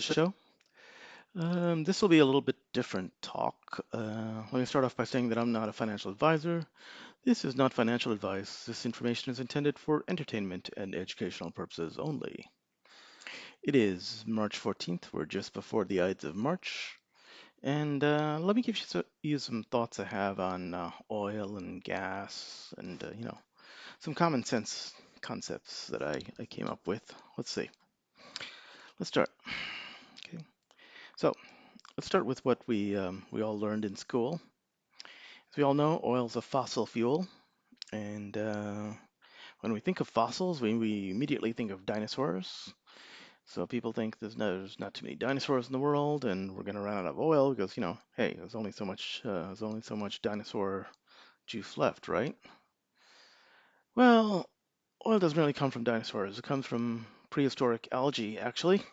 show. This will be a little bit different talk. Let me start off by saying that I'm not a financial advisor. This is not financial advice. This information is intended for entertainment and educational purposes only. It is March 14th. We're just before the Ides of March. And let me give you some thoughts I have on oil and gas and, some common sense concepts that I came up with. Let's see. Let's start. Okay. So let's start with what we all learned in school. As we all know, oil is a fossil fuel, and when we think of fossils, we immediately think of dinosaurs. So people think there's not too many dinosaurs in the world, and we're going to run out of oil because hey, there's only so much dinosaur juice left, right? Well, oil doesn't really come from dinosaurs. It comes from prehistoric algae, actually.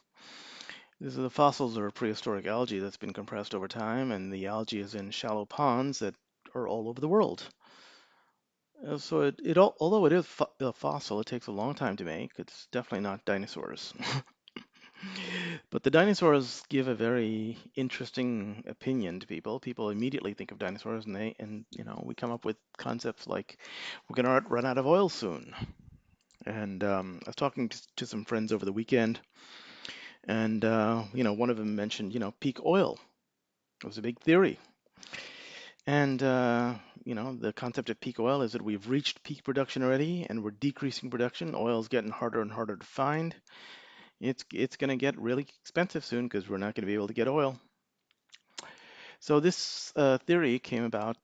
These are the fossils of prehistoric algae that's been compressed over time, and the algae is in shallow ponds that are all over the world. So although it is a fossil, it takes a long time to make. It's definitely not dinosaurs. But the dinosaurs give a very interesting opinion to people. People immediately think of dinosaurs, and we come up with concepts like we're going to run out of oil soon. And I was talking to some friends over the weekend, and one of them mentioned peak oil. It was a big theory. And the concept of peak oil is that we've reached peak production already, and we're decreasing production. Oil's getting harder and harder to find. It's going to get really expensive soon because we're not going to be able to get oil. So this theory came about.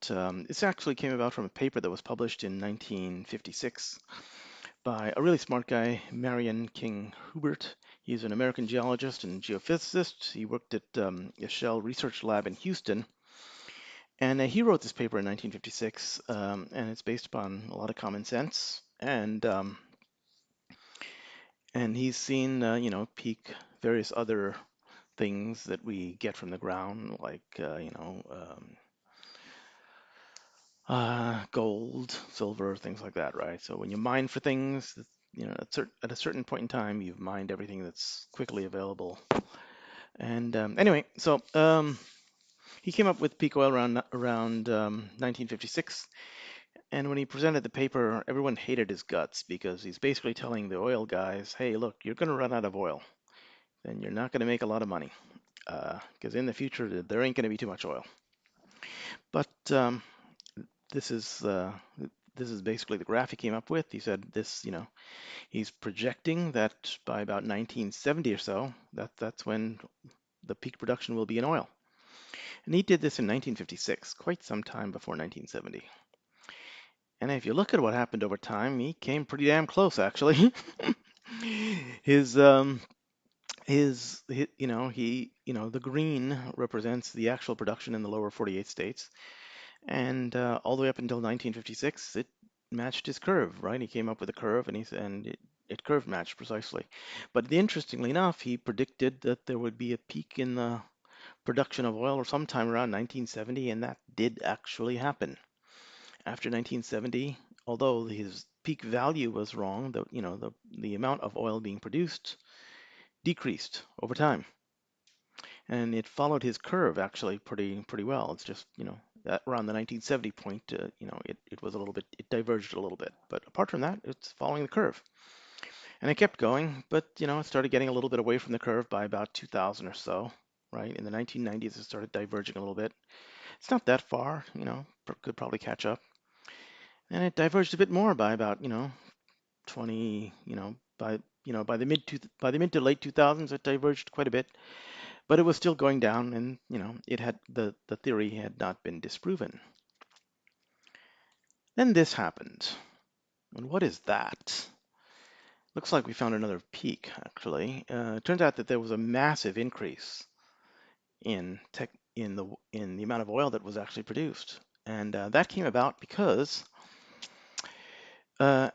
This actually came about from a paper that was published in 1956 by a really smart guy, Marion King Hubert. He's an American geologist and geophysicist. He worked at a Shell research lab in Houston. And he wrote this paper in 1956, and it's based upon a lot of common sense. And he's seen, peak various other things that we get from the ground, like, gold, silver, things like that, right? So when you mine for things, at a certain point in time, you've mined everything that's quickly available. And anyway, so he came up with peak oil around 1956. And when he presented the paper, everyone hated his guts because he's basically telling the oil guys, hey, look, you're going to run out of oil. Then you're not going to make a lot of money because in the future, there ain't going to be too much oil. But this is uh, this is basically the graph he came up with. He said he's projecting that by about 1970 or so, that's when the peak production will be in oil. And he did this in 1956, quite some time before 1970. And if you look at what happened over time, he came pretty damn close, actually. his his the green represents the actual production in the lower 48 states, and all the way up until 1956, it matched his curve, right? He came up with a curve, and it curve matched precisely. But interestingly enough, he predicted that there would be a peak in the production of oil or sometime around 1970, and that did actually happen. After 1970, although his peak value was wrong, the amount of oil being produced decreased over time, and it followed his curve actually pretty well. It's just at around the 1970 point, it was a little bit, it diverged a little bit, but apart from that, it's following the curve, and it kept going, but it started getting a little bit away from the curve by about 2000 or so. Right in the 1990s, it started diverging a little bit. It's not that far, could probably catch up, and it diverged a bit more by about 20, by the mid to late 2000s, it diverged quite a bit, but it was still going down, and the theory had not been disproven. Then this happened, and what is that? Looks like we found another peak. Actually, it turns out that there was a massive increase in the amount of oil that was actually produced, and that came about because uh,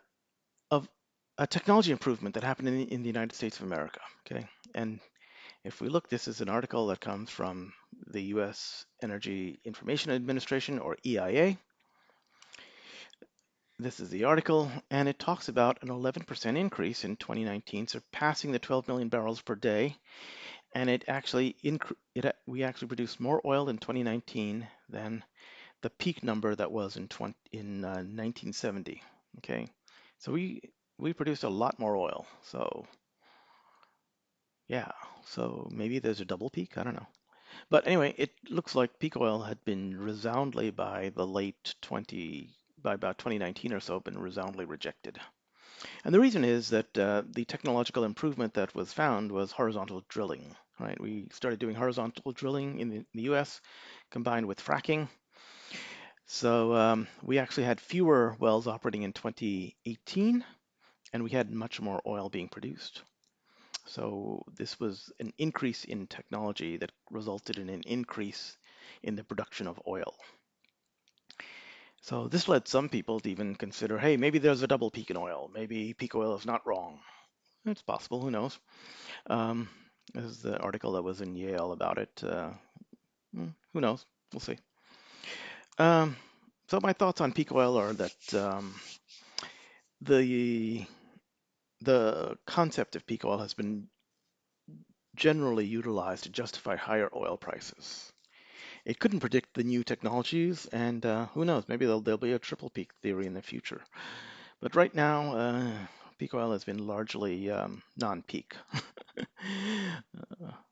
of a technology improvement that happened in the United States of America. Okay, and if we look, this is an article that comes from the U.S. Energy Information Administration, or EIA. This is the article, and it talks about an 11% increase in 2019, surpassing the 12 million barrels per day. and we actually produced more oil in 2019 than the peak number that was in 1970. Okay, so we produced a lot more oil. So yeah, so maybe there's a double peak. I don't know. But anyway, it looks like peak oil had been resoundly by about 2019 or so, been resoundly rejected. And the reason is that the technological improvement that was found was horizontal drilling, right? We started doing horizontal drilling in the US combined with fracking. So we actually had fewer wells operating in 2018, and we had much more oil being produced. So this was an increase in technology that resulted in an increase in the production of oil. So this led some people to even consider, hey, maybe there's a double peak in oil. Maybe peak oil is not wrong. It's possible, who knows? Um, this is the article that was in Yale about it. Who knows? We'll see. Um, so my thoughts on peak oil are that the the concept of peak oil has been generally utilized to justify higher oil prices. It couldn't predict the new technologies, and who knows? Maybe there'll be a triple peak theory in the future. But right now, peak oil has been largely non-peak.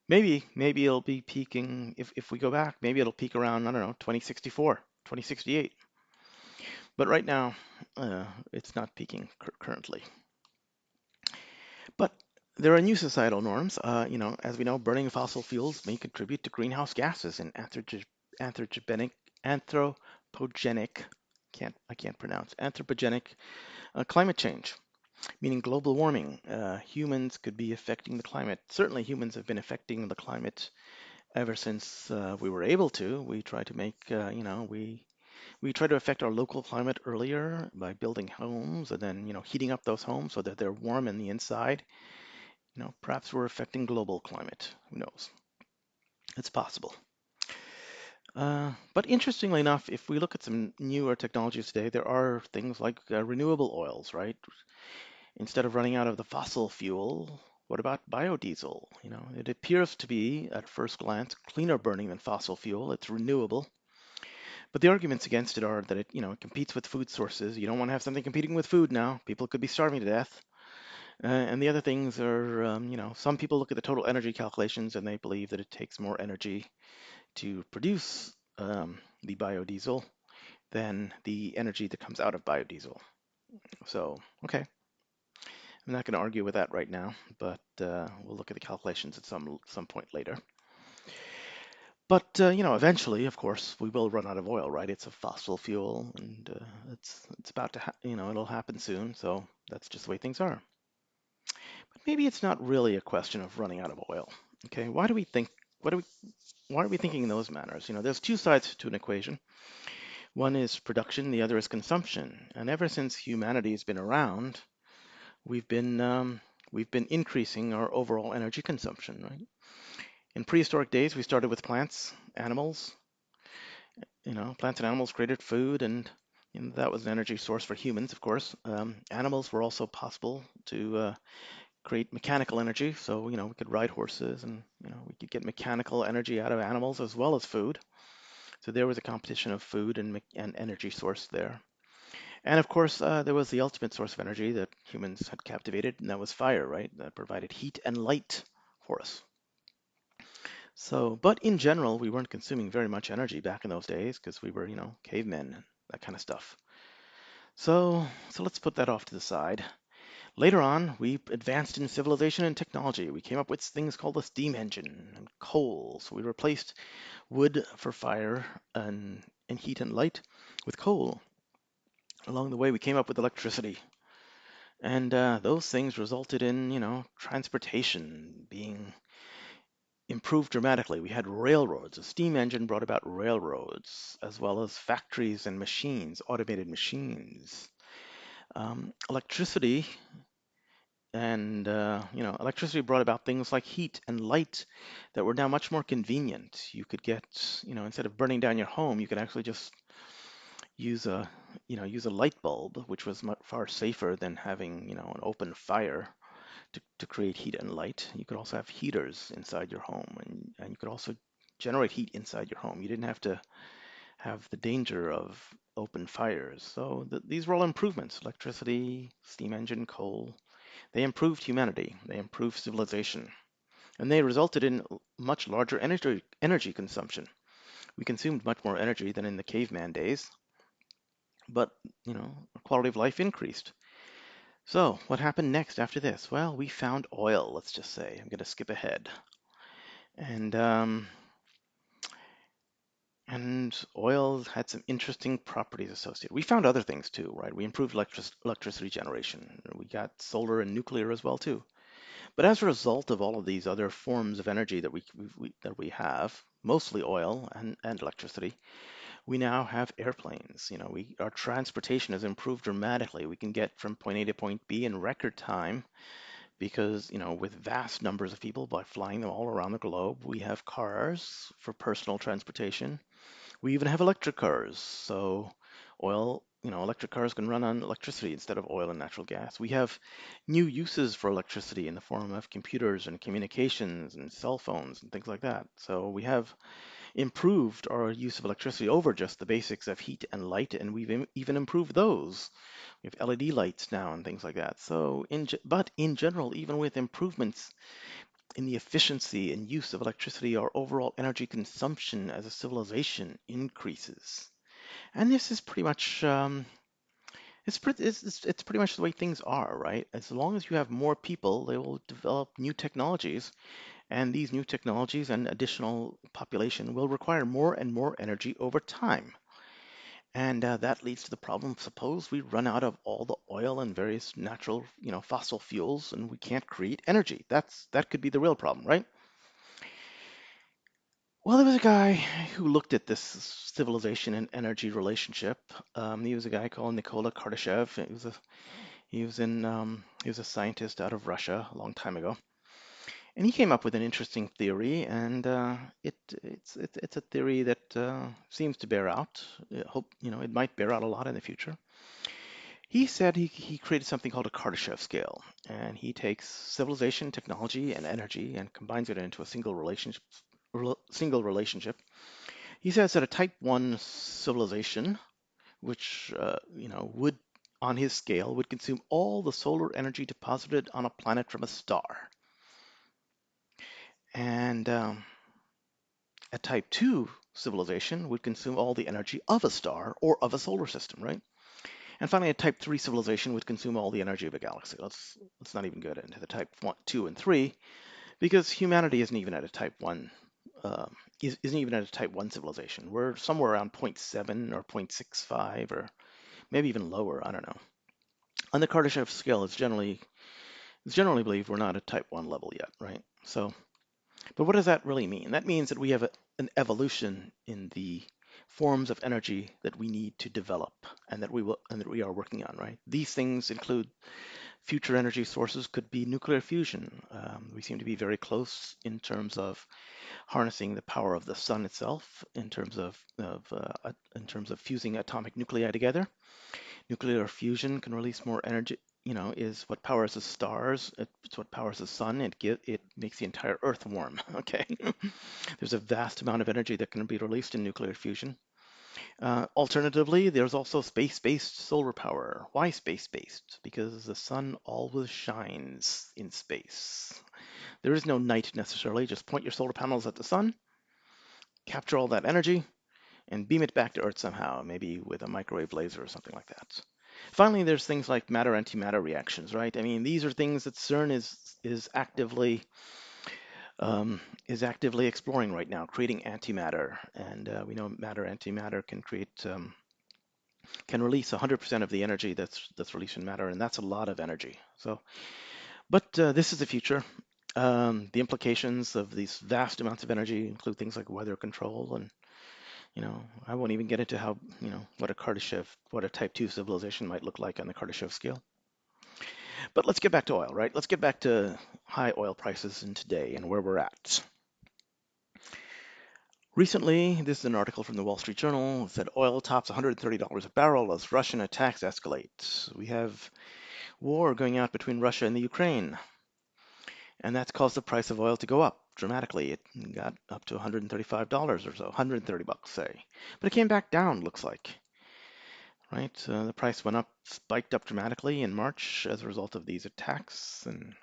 Maybe it'll be peaking if we go back. Maybe it'll peak around, I don't know, 2064, 2068. But right now, it's not peaking currently. But there are new societal norms. As we know, burning fossil fuels may contribute to greenhouse gases and anthropogenic anthropogenic I can't pronounce anthropogenic climate change, meaning global warming. Humans could be affecting the climate. Certainly, humans have been affecting the climate ever since we were able to. We try to make, we try to affect our local climate earlier by building homes and then, heating up those homes so that they're warm in the inside. Perhaps we're affecting global climate. Who knows? It's possible. But interestingly enough, if we look at some newer technologies today, there are things like renewable oils, right? Instead of running out of the fossil fuel, what about biodiesel? It appears to be, at first glance, cleaner burning than fossil fuel. It's renewable. But the arguments against it are that it competes with food sources. You don't want to have something competing with food now. People could be starving to death. And the other things are, some people look at the total energy calculations and they believe that it takes more energy to produce the biodiesel than the energy that comes out of biodiesel. So, okay, I'm not going to argue with that right now, but we'll look at the calculations at some point later. But eventually, of course, we will run out of oil, right? It's a fossil fuel, and it's about to, it'll happen soon. So that's just the way things are. But maybe it's not really a question of running out of oil. Okay, why do we think? What do we? Why are we thinking in those manners? There's two sides to an equation. One is production, the other is consumption. And ever since humanity has been around, we've been um, we've been increasing our overall energy consumption, right? In prehistoric days, we started with plants, animals. Plants and animals created food, and that was an energy source for humans, of course. Animals were also possible to create mechanical energy, so we could ride horses, and we could get mechanical energy out of animals as well as food. So there was a competition of food and energy source there. And of course, there was the ultimate source of energy that humans had captivated, and that was fire, right? That provided heat and light for us. So, but in general, we weren't consuming very much energy back in those days because we were, cavemen, that kind of stuff. So let's put that off to the side. Later on, we advanced in civilization and technology. We came up with things called the steam engine and coal. So we replaced wood for fire and heat and light with coal. Along the way, we came up with electricity. And those things resulted in, transportation being improved dramatically. We had railroads. A steam engine brought about railroads, as well as factories and machines, automated machines. Electricity and electricity brought about things like heat and light that were now much more convenient. You could get, instead of burning down your home, you could actually just use a light bulb, which was much far safer than having, an open fire. to create heat and light. You could also have heaters inside your home, and you could also generate heat inside your home. You didn't have to have the danger of open fires. So these were all improvements. Electricity, steam engine, coal. They improved humanity. They improved civilization. And they resulted in much larger energy consumption. We consumed much more energy than in the caveman days, but quality of life increased. So, what happened next after this? Well, we found oil, let's just say. I'm going to skip ahead. And oil had some interesting properties associated. We found other things too, right? We improved electricity generation. We got solar and nuclear as well too. But as a result of all of these other forms of energy that we have, mostly oil and electricity, we now have airplanes. Our transportation has improved dramatically. We can get from point A to point B in record time because, with vast numbers of people by flying them all around the globe, we have cars for personal transportation. We even have electric cars. So electric cars can run on electricity instead of oil and natural gas. We have new uses for electricity in the form of computers and communications and cell phones and things like that. So we have improved our use of electricity over just the basics of heat and light, and we've even improved those. We have LED lights now and things like that. So, but in general, even with improvements in the efficiency and use of electricity, our overall energy consumption as a civilization increases. And this is pretty much it's pretty much the way things are, right? As long as you have more people, they will develop new technologies, and these new technologies and additional population will require more and more energy over time. And that leads to the problem. Suppose we run out of all the oil and various natural, fossil fuels, and we can't create energy. That could be the real problem, right? Well, there was a guy who looked at this civilization and energy relationship. He was a guy called Nikola Kardashev. He was a scientist out of Russia a long time ago, and he came up with an interesting theory, and it's a theory that seems to bear out. It might bear out a lot in the future. He said he created something called a Kardashev scale, and he takes civilization, technology, and energy and combines it into a single relationship. He says that a type 1 civilization, which would on his scale would consume all the solar energy deposited on a planet from a star. And a type 2 civilization would consume all the energy of a star or of a solar system, right? And finally, a type 3 civilization would consume all the energy of a galaxy. Let's not even get into the type 1, 2, and 3, because humanity isn't even at a type 1 isn't even at a type 1 civilization. We're somewhere around 0.7 or 0.65 or maybe even lower. I don't know. On the Kardashev scale, it's generally believed we're not at type 1 level yet, right? So, but what does that really mean? That means that we have an evolution in the forms of energy that we need to develop and that we are working on, right? These things include future energy sources could be nuclear fusion. We seem to be very close in terms of harnessing the power of the sun itself, in terms of fusing atomic nuclei together. Nuclear fusion can release more energy. Is what powers the stars. It's what powers the sun. It makes the entire Earth warm. Okay, there's a vast amount of energy that can be released in nuclear fusion. Alternatively, there's also space-based solar power. Why space-based? Because the sun always shines in space. There is no night necessarily. Just point your solar panels at the sun, capture all that energy, and beam it back to Earth somehow, maybe with a microwave laser or something like that. Finally, there's things like matter-antimatter reactions, right? I mean, these are things that CERN is actively exploring right now, creating antimatter, and we know matter-antimatter can release 100% of the energy that's released in matter, and that's a lot of energy. So, but this is the future. The implications of these vast amounts of energy include things like weather control, and I won't even get into how what a Type 2 civilization might look like on the Kardashev scale. But let's get back to oil, right? Let's get back to high oil prices in today and where we're at. Recently, this is an article from the Wall Street Journal. It said oil tops $130 a barrel as Russian attacks escalate. We have war going out between Russia and the Ukraine. and that's caused the price of oil to go up dramatically. It got up to $135 or so, 130 bucks, say. But it came back down, looks like, right? The price went up, spiked up dramatically in March as a result of these attacks and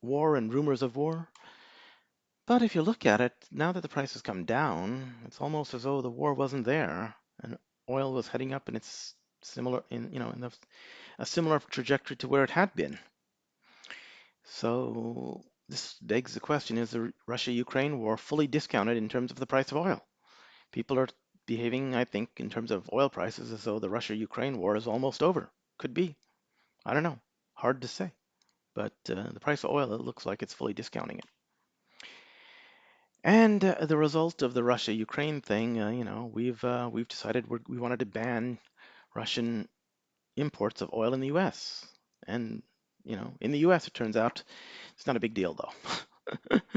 war and rumors of war. But if you look at it, now that the price has come down, it's almost as though the war wasn't there and oil was heading up in its similar a similar trajectory to where it had been. So this begs the question, is the Russia-Ukraine war fully discounted in terms of the price of oil? People are behaving, I think, in terms of oil prices as though the Russia-Ukraine war is almost over. Could be. I don't know. Hard to say. But the price of oil, it looks like it's fully discounting it. And the result of the Russia-Ukraine thing, we've decided we wanted to ban Russian imports of oil in the U.S. And in the U.S., it turns out it's not a big deal though.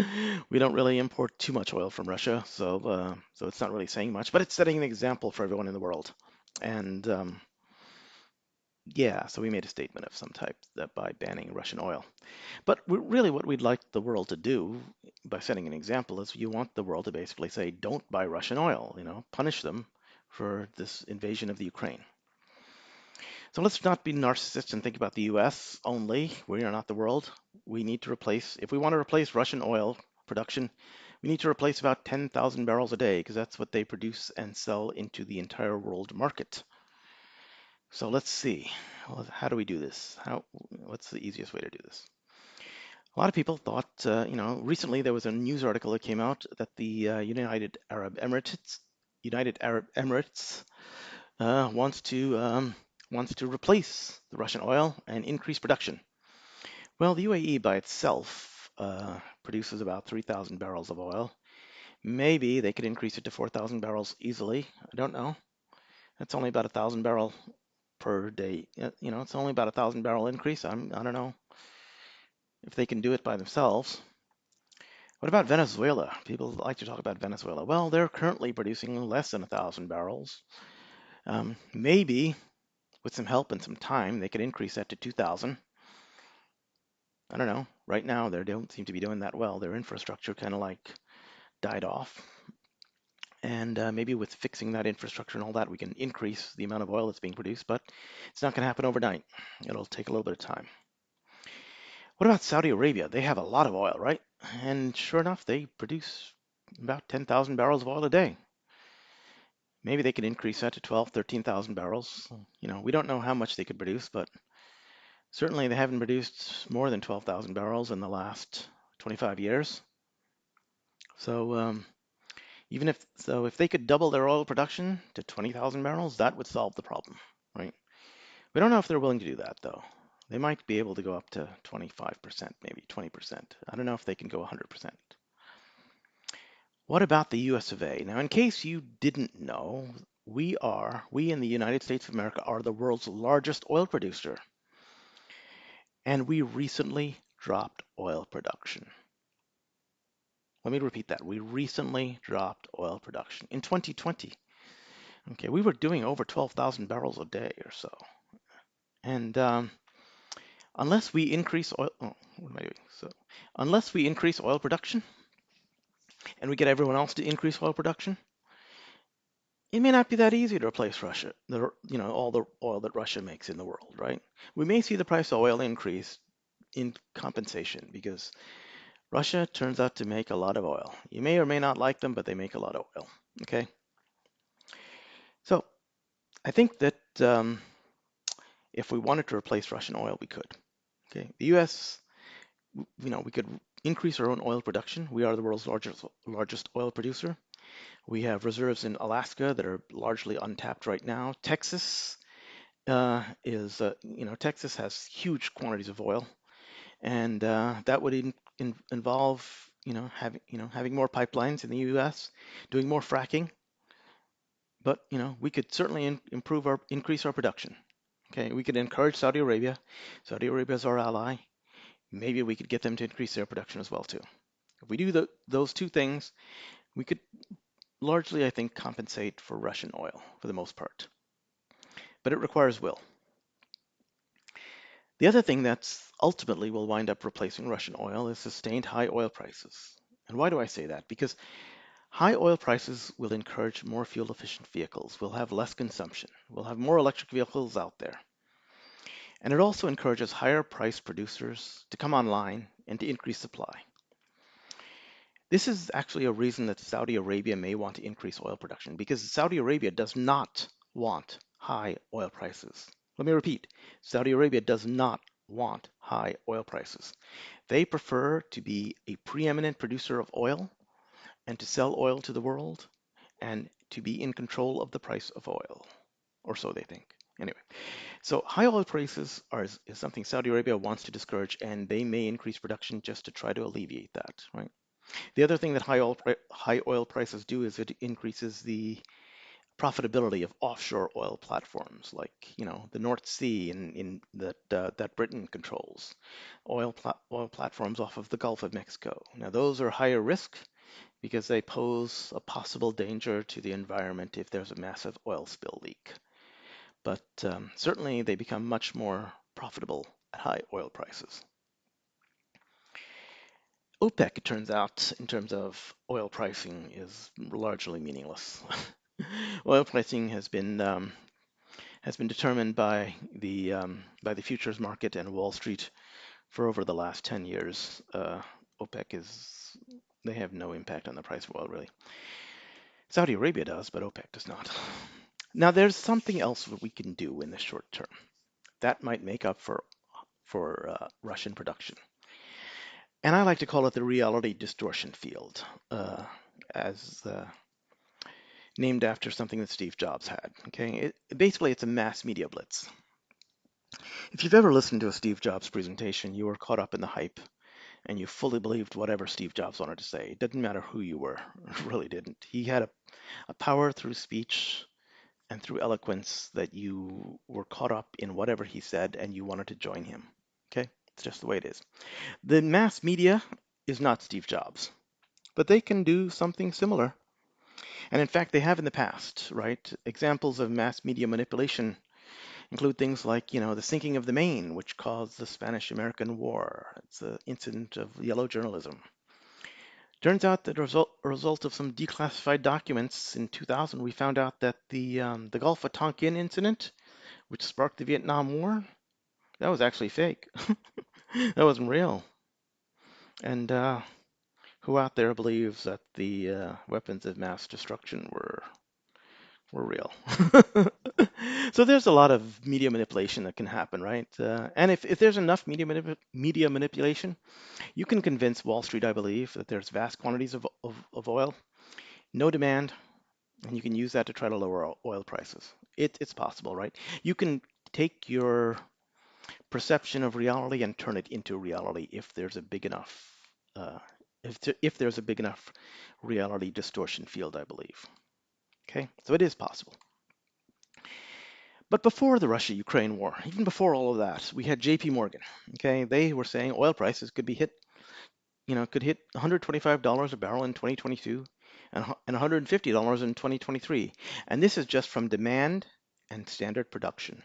We don't really import too much oil from Russia, so it's not really saying much. But it's setting an example for everyone in the world. And yeah, so we made a statement of some type that by banning Russian oil. But really, what we'd like the world to do by setting an example is you want the world to basically say, don't buy Russian oil, punish them for this invasion of the Ukraine. So let's not be narcissists and think about the US only. We are not the world. We need to replace, if we want to replace Russian oil production, we need to replace about 10,000 barrels a day because that's what they produce and sell into the entire world market. So let's see, how do we do this? What's the easiest way to do this? A lot of people thought, recently there was a news article that came out that the United Arab Emirates wants to replace the Russian oil and increase production. Well, the UAE by itself produces about 3,000 barrels of oil. Maybe they could increase it to 4,000 barrels easily. I don't know. That's only about 1,000 barrel per day. It's only about 1,000 barrel increase. I don't know if they can do it by themselves. What about Venezuela? People like to talk about Venezuela. Well, they're currently producing less than 1,000 barrels. Maybe with some help and some time, they could increase that to 2,000. I don't know. Right now, they don't seem to be doing that well. Their infrastructure kind of like died off. And maybe with fixing that infrastructure and all that, we can increase the amount of oil that's being produced, but it's not going to happen overnight. It'll take a little bit of time. What about Saudi Arabia? They have a lot of oil, right? And sure enough, they produce about 10,000 barrels of oil a day. Maybe they could increase that to 12, 13,000 barrels. We don't know how much they could produce, but certainly they haven't produced more than 12,000 barrels in the last 25 years. So if they could double their oil production to 20,000 barrels, that would solve the problem, right? We don't know if they're willing to do that, though. They might be able to go up to 25%, maybe 20%. I don't know if they can go 100%. What about the US of A? Now, in case you didn't know, we in the United States of America are the world's largest oil producer. And we recently dropped oil production. Let me repeat that. We recently dropped oil production in 2020. Okay, we were doing over 12,000 barrels a day or so. And unless we increase oil, unless we increase oil production and we get everyone else to increase oil production, it may not be that easy to replace Russia, all the oil that Russia makes in the world, right? We may see the price of oil increase in compensation because Russia turns out to make a lot of oil. You may or may not like them, but they make a lot of oil, okay? So I think that if we wanted to replace Russian oil, we could, okay? The U.S., we could increase our own oil production. We are the world's largest oil producer. We have reserves in Alaska that are largely untapped right now. Texas Texas has huge quantities of oil, and that would involve, having more pipelines in the U.S., doing more fracking. But we could certainly increase our production. Okay, we could encourage Saudi Arabia. Saudi Arabia is our ally. Maybe we could get them to increase their production as well too. If we do those two things, we could largely, I think, compensate for Russian oil for the most part. But it requires will. The other thing that's ultimately will wind up replacing Russian oil is sustained high oil prices. And why do I say that? Because high oil prices will encourage more fuel efficient vehicles. We'll have less consumption. We'll have more electric vehicles out there. And it also encourages higher price producers to come online and to increase supply. This is actually a reason that Saudi Arabia may want to increase oil production because Saudi Arabia does not want high oil prices. Let me repeat, Saudi Arabia does not want high oil prices. They prefer to be a preeminent producer of oil and to sell oil to the world and to be in control of the price of oil, or so they think. Anyway, so high oil prices is something Saudi Arabia wants to discourage, and they may increase production just to try to alleviate that, right? The other thing that high oil prices do is it increases the profitability of offshore oil platforms, like the North Sea in that Britain controls, oil platforms off of the Gulf of Mexico. Now those are higher risk because they pose a possible danger to the environment if there's a massive oil spill leak. But certainly they become much more profitable at high oil prices. OPEC, it turns out, in terms of oil pricing, is largely meaningless. Oil pricing has been determined by the futures market and Wall Street for over the last 10 years. OPEC is they have no impact on the price of oil, really. Saudi Arabia does, but OPEC does not. Now, there's something else that we can do in the short term that might make up for Russian production, and I like to call it the reality distortion field, as named after something that Steve Jobs had. Okay, basically it's a mass media blitz. If you've ever listened to a Steve Jobs presentation, you were caught up in the hype and you fully believed whatever Steve Jobs wanted to say. It didn't matter who you were, it really didn't. He had a power through speech and through eloquence that you were caught up in whatever he said and you wanted to join him. Okay, it's just the way it is. The mass media is not Steve Jobs, but they can do something similar. And in fact, they have in the past, right? Examples of mass media manipulation include things like, the sinking of the Maine, which caused the Spanish-American War. It's an incident of yellow journalism. Turns out that a result of some declassified documents in 2000, we found out that the Gulf of Tonkin incident, which sparked the Vietnam War, that was actually fake. That wasn't real. And who out there believes that the weapons of mass destruction were real? So there's a lot of media manipulation that can happen, right? And if there's enough media manipulation, you can convince Wall Street, I believe, that there's vast quantities of oil, no demand, and you can use that to try to lower oil prices. It's possible, right? You can take your perception of reality and turn it into reality if there's a big enough uh, if there's a big enough reality distortion field, I believe. Okay, so it is possible. But before the Russia-Ukraine war, even before all of that, we had J.P. Morgan. Okay, they were saying oil prices could hit $125 a barrel in 2022 and $150 in 2023. And this is just from demand and standard production.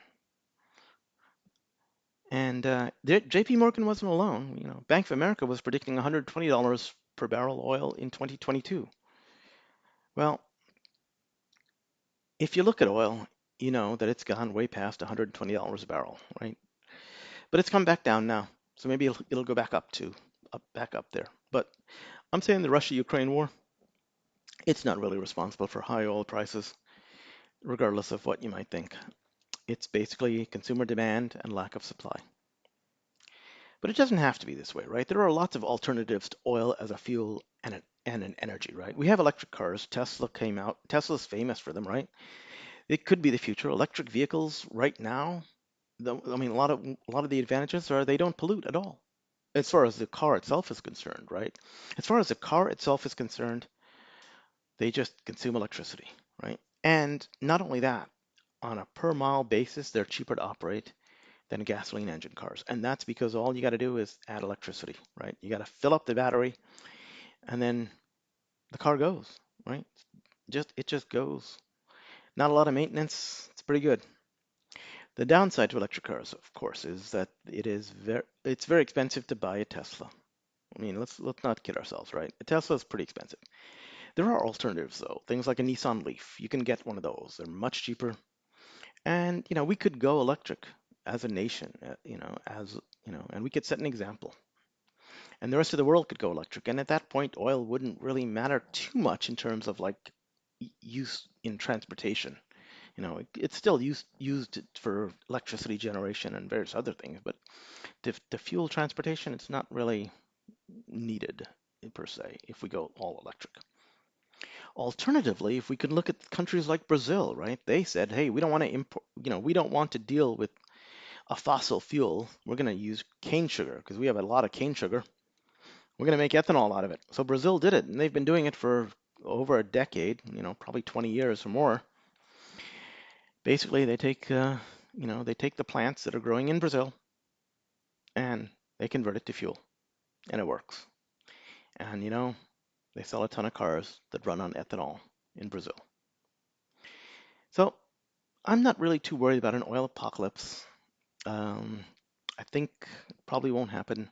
And J.P. Morgan wasn't alone. Bank of America was predicting $120 per barrel oil in 2022. Well, if you look at oil, you know that it's gone way past $120 a barrel, right? But it's come back down now, so maybe it'll go back up there. But I'm saying the Russia-Ukraine war, it's not really responsible for high oil prices, regardless of what you might think. It's basically consumer demand and lack of supply. But it doesn't have to be this way, right? There are lots of alternatives to oil as a fuel and an energy, right? We have electric cars. Tesla came out. Tesla's famous for them, right? It could be the future. Electric vehicles right now, I mean, a lot of the advantages are they don't pollute at all. As far as the car itself is concerned, right? As far as the car itself is concerned, they just consume electricity, right? And not only that, on a per mile basis, they're cheaper to operate than gasoline engine cars. And that's because all you got to do is add electricity, right? You got to fill up the battery and then the car goes, right? It just goes. Not a lot of maintenance. It's pretty good. The downside to electric cars, of course, is that it's very expensive to buy a Tesla. I mean, let's not kid ourselves, right? A Tesla is pretty expensive. There are alternatives though, things like a Nissan Leaf. You can get one of those. They're much cheaper, and we could go electric as a nation, and we could set an example, and the rest of the world could go electric. And at that point, oil wouldn't really matter too much in terms of like use in transportation. It's still used for electricity generation and various other things, but to fuel transportation, it's not really needed per se if we go all electric. Alternatively, if we could look at countries like Brazil, right? They said, hey, we don't want to import, we don't want to deal with a fossil fuel. We're going to use cane sugar because we have a lot of cane sugar. We're going to make ethanol out of it. So Brazil did it, and they've been doing it for over a decade, probably 20 years or more. Basically, they take the plants that are growing in Brazil and they convert it to fuel, and it works. And they sell a ton of cars that run on ethanol in Brazil. So I'm not really too worried about an oil apocalypse. Um, I think it probably won't happen.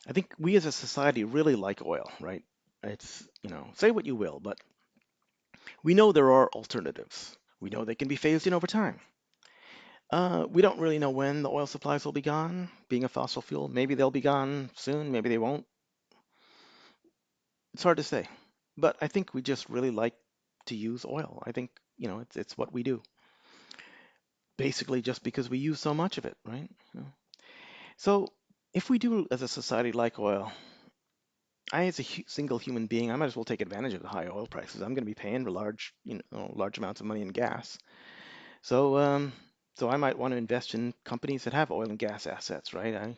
I think we as a society really like oil, right? It's, say what you will, but we know there are alternatives. We know they can be phased in over time. We don't really know when the oil supplies will be gone, being a fossil fuel. Maybe they'll be gone soon, maybe they won't. It's hard to say. But I think we just really like to use oil. I think, it's what we do. Basically just because we use so much of it, right? So if we do as a society like oil, I as a single human being, I might as well take advantage of the high oil prices. I'm going to be paying for large amounts of money in gas. So so I might want to invest in companies that have oil and gas assets, right?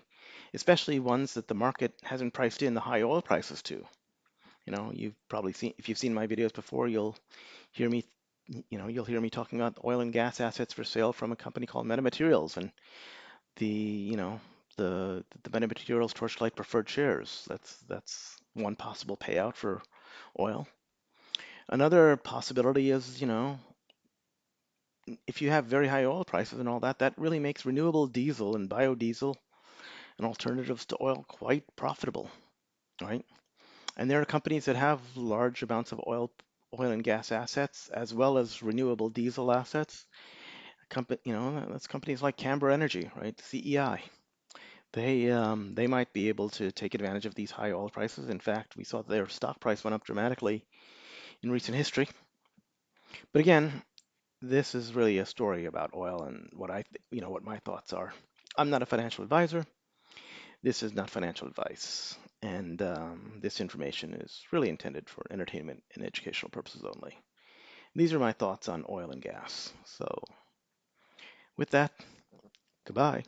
Especially ones that the market hasn't priced in the high oil prices to. You've probably seen, if you've seen my videos before, hear me, you'll hear me talking about oil and gas assets for sale from a company called Metamaterials, and the, the Metamaterials Torchlight preferred shares. That's one possible payout for oil. Another possibility is, if you have very high oil prices and all that, that really makes renewable diesel and biodiesel and alternatives to oil quite profitable, right? And there are companies that have large amounts of oil and gas assets as well as renewable diesel assets. That's companies like Canberra Energy, right? CEI. They might be able to take advantage of these high oil prices. In fact, we saw their stock price went up dramatically in recent history. But again, this is really a story about oil and what my thoughts are. I'm not a financial advisor. This is not financial advice, and this information is really intended for entertainment and educational purposes only. These are my thoughts on oil and gas. So, with that, goodbye.